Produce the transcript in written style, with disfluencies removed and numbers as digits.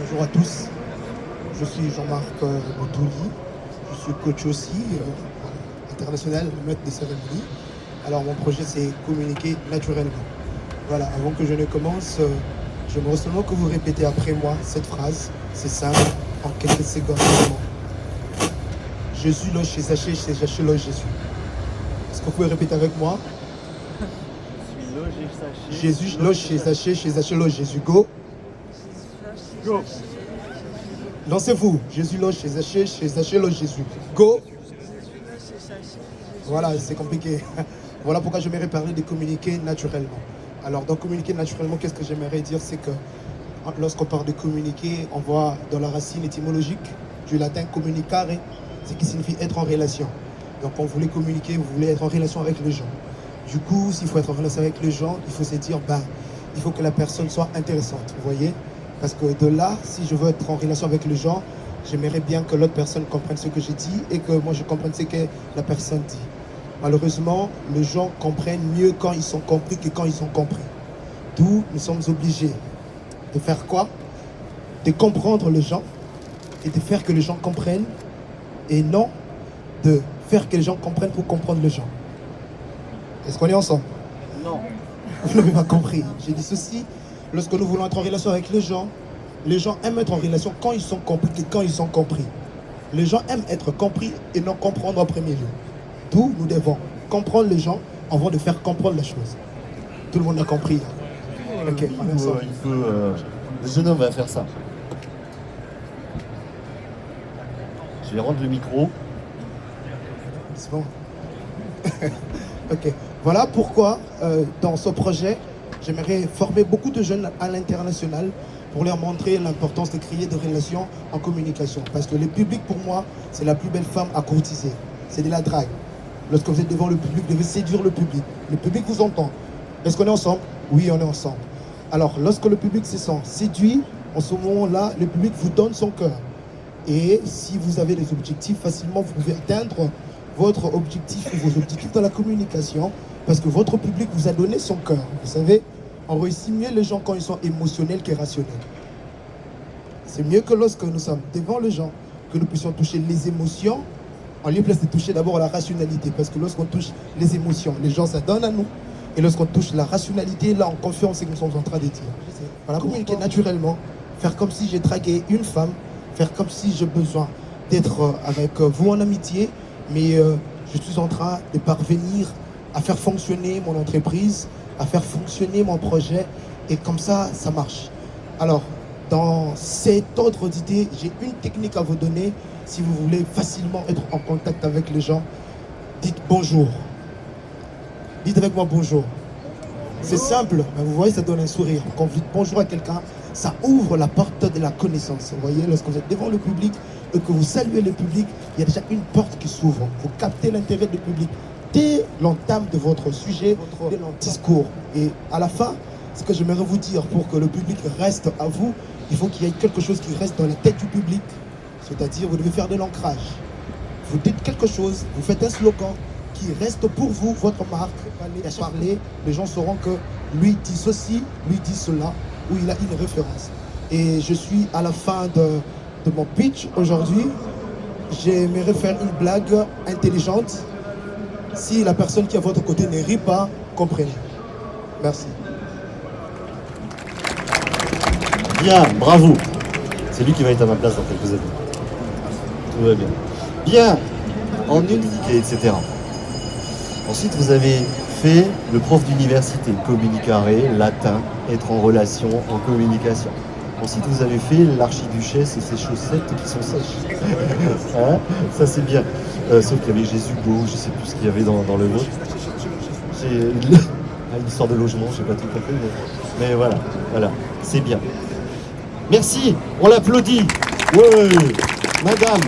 Bonjour à tous, je suis Jean-Marc Montouli, je suis coach aussi international, maître de cérémonie. Alors mon projet c'est communiquer naturellement. Voilà, avant que je ne commence, j'aimerais seulement que vous répétez après moi cette phrase, c'est simple, en quelques secondes seulement. Jésus loge chez Zachée, chez Zachée loge Jésus. Est-ce que vous pouvez répéter avec moi? Jésus loge chez Zachée loge Jésus. Go. Go. Lancez-vous. Jésus loge chez Zachée loge Jésus. Go. Voilà, c'est compliqué. Voilà pourquoi j'aimerais parler de communiquer naturellement. Alors, dans communiquer naturellement, qu'est-ce que j'aimerais dire? C'est que lorsqu'on parle de communiquer, on voit dans la racine étymologique du latin communicare, ce qui signifie être en relation. Donc, on voulait communiquer, vous voulez être en relation avec les gens. Du coup, s'il faut être en relation avec les gens, il faut se dire, il faut que la personne soit intéressante, vous voyez? Parce que de là, si je veux être en relation avec les gens, j'aimerais bien que l'autre personne comprenne ce que je dis et que moi je comprenne ce que la personne dit. Malheureusement, les gens comprennent mieux quand ils sont compris que quand ils sont compris. D'où nous sommes obligés de faire quoi? De comprendre les gens et de faire que les gens comprennent et non de faire que les gens comprennent pour comprendre les gens. Est-ce qu'on est ensemble? Non. Vous n'avez pas compris. J'ai dit ceci, lorsque nous voulons être en relation avec les gens aiment être en relation quand ils sont compris que quand ils sont compris. Les gens aiment être compris et non comprendre en premier lieu. D'où nous devons comprendre les gens avant de faire comprendre la chose. Tout le monde a compris. Ok, on est ensemble. Le jeune homme va faire ça. Je vais rendre le micro. C'est bon. Ok. Voilà pourquoi, dans ce projet, j'aimerais former beaucoup de jeunes à l'international pour leur montrer l'importance de créer des relations en communication. Parce que le public, pour moi, c'est la plus belle femme à courtiser. C'est de la drague. Lorsque vous êtes devant le public, vous devez séduire le public. Le public vous entend. Est-ce qu'on est ensemble? Oui, on est ensemble. Alors, lorsque le public se sent séduit, en ce moment-là, le public vous donne son cœur. Et si vous avez des objectifs, facilement, vous pouvez atteindre votre objectif ou vos objectifs dans la communication parce que votre public vous a donné son cœur. Vous savez, on réussit mieux les gens quand ils sont émotionnels que rationnels. C'est mieux que lorsque nous sommes devant les gens, que nous puissions toucher les émotions, en lieu place de toucher d'abord la rationalité. Parce que lorsqu'on touche les émotions, les gens s'adonnent à nous. Et lorsqu'on touche la rationalité, là, on confirme ce que nous sommes en train de dire. Voilà, communiquer naturellement, faire comme si j'ai dragué une femme, faire comme si j'ai besoin d'être avec vous en amitié, mais je suis en train de parvenir à faire fonctionner mon entreprise, à faire fonctionner mon projet, et comme ça, ça marche. Alors, dans cet ordre d'idée, j'ai une technique à vous donner si vous voulez facilement être en contact avec les gens. Dites bonjour. Dites avec moi bonjour. C'est simple, mais vous voyez, ça donne un sourire. Quand vous dites bonjour à quelqu'un, ça ouvre la porte de la connaissance. Vous voyez, lorsque vous êtes devant le public et que vous saluez le public, il y a déjà une porte qui s'ouvre. Vous captez l'intérêt du public dès l'entame de votre sujet, dès leur discours. Et à la fin, ce que j'aimerais vous dire pour que le public reste à vous, il faut qu'il y ait quelque chose qui reste dans la tête du public. C'est-à-dire, vous devez faire de l'ancrage. Vous dites quelque chose, vous faites un slogan qui reste pour vous, votre marque. Allez parler, les gens sauront que lui dit ceci, lui dit cela, où il a une référence. Et je suis à la fin de mon pitch aujourd'hui. J'aimerais faire une blague intelligente. Si la personne qui est à votre côté ne rit pas, comprenez. Merci. Bien, bravo. C'est lui qui va être à ma place dans quelques années. Tout va bien. Bien, en unifié, etc. Ensuite, vous avez fait le prof d'université, communicare, latin, être en relation, en communication. Ensuite, vous avez fait l'archiduchesse et ses chaussettes qui sont sèches. Hein, ça, c'est bien. Sauf qu'il y avait Jésus beau, je ne sais plus ce qu'il y avait dans le vôtre. L'histoire de logement, je n'ai pas tout compris, mais voilà, c'est bien. Merci, on l'applaudit. Ouais, madame.